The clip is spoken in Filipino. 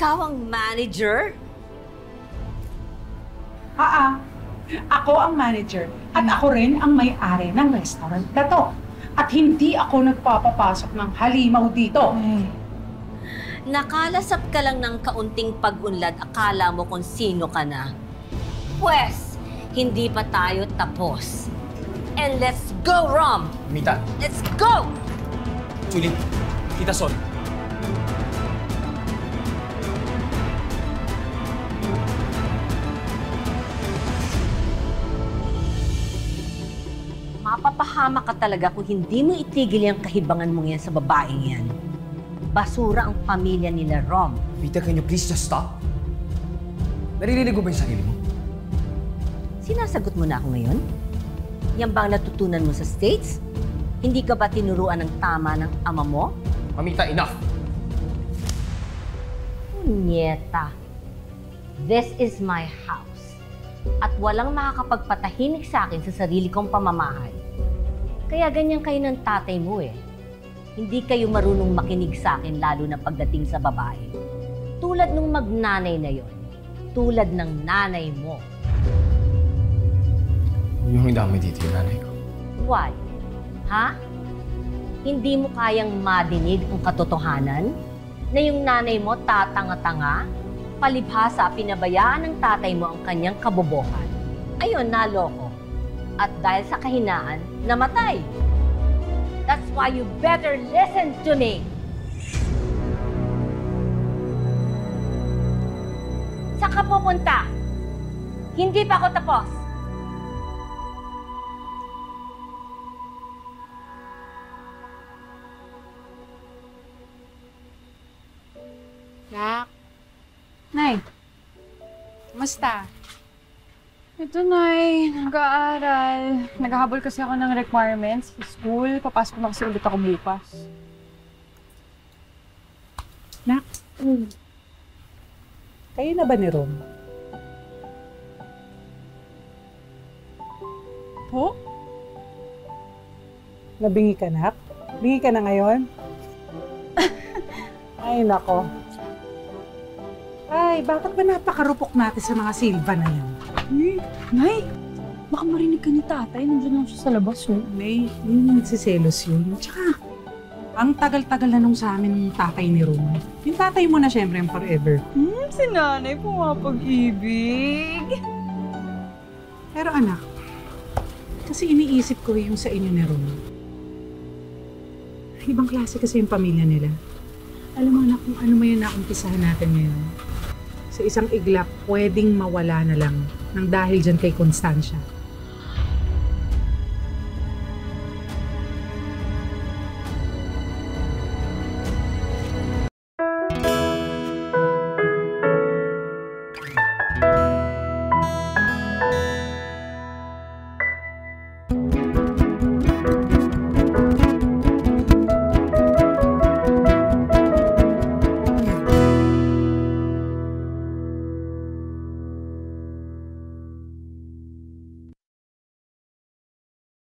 Ikaw ang manager? Ako ang manager at ako rin ang may-ari ng restaurant na to. At hindi ako nagpapapasok ng halimaw dito. Nakalasap ka lang ng kaunting pag-unlad, akala mo kung sino ka na. Pwes, hindi pa tayo tapos. And let's go, Rom! Mita. Let's go! Julie, Tita Sol. Mapapahama ka talaga kung hindi mo itigil yung kahibangan mong yan sa babaeng yan. Basura ang pamilya nila, Rom. Mita, can you please just stop? Naririnig mo ba yung sarili mo? Sinasagot mo na ako ngayon? Yan ba ang natutunan mo sa States? Hindi ka ba tinuruan ng tama ng ama mo? Mamita, enough! Punyeta. This is my house. At walang makakapagpatahimik sa akin sa sarili kong pamamahay. Kaya ganyan kayo ng tatay mo eh. Hindi kayo marunong makinig sa akin lalo na pagdating sa babae. Tulad nung magnanay na yon. Tulad ng nanay mo. Huwag niyong idamay dito yung nanay ko. Why? Ha? Hindi mo kayang madinig ang katotohanan? Na yung nanay mo tatanga-tanga? Palibhasa, pinabayaan ng tatay mo ang kanyang kabobohan. Ayun, naloko. At dahil sa kahinaan, namatay. That's why you better listen to me. Saan ka pupunta? Hindi pa ako tapos. Nak. Nay. Kumusta? Ito, Nay. Nag-aaral. Naghahabol kasi ako ng requirements sa school. Papasok na kasi ulit ako bukas. Nak, kayo na ba ni Rom? Po? Nabingi ka, Nak? Bingi ka na ngayon? Ay, nako. Ay, bakit ba napakarupok natin sa mga Silva na yan? Nay, baka marinig ka ni tatay. Nandiyan lang siya sa labas, oh. May, hindi nagsiselos yun. Tsaka, ang tagal-tagal na nung sa amin ng tatay ni Rom. Yung tatay mo na syempre yung forever. Si nanay pumapag-ibig. Pero anak, kasi iniisip ko yung sa inyo ni Rom. Ibang klase kasi yung pamilya nila. Alam mo anak, kung ano mo yung naumpisahan natin ngayon. Sa isang iglap, pwedeng mawala na lang nang dahil dyan kay Constancia.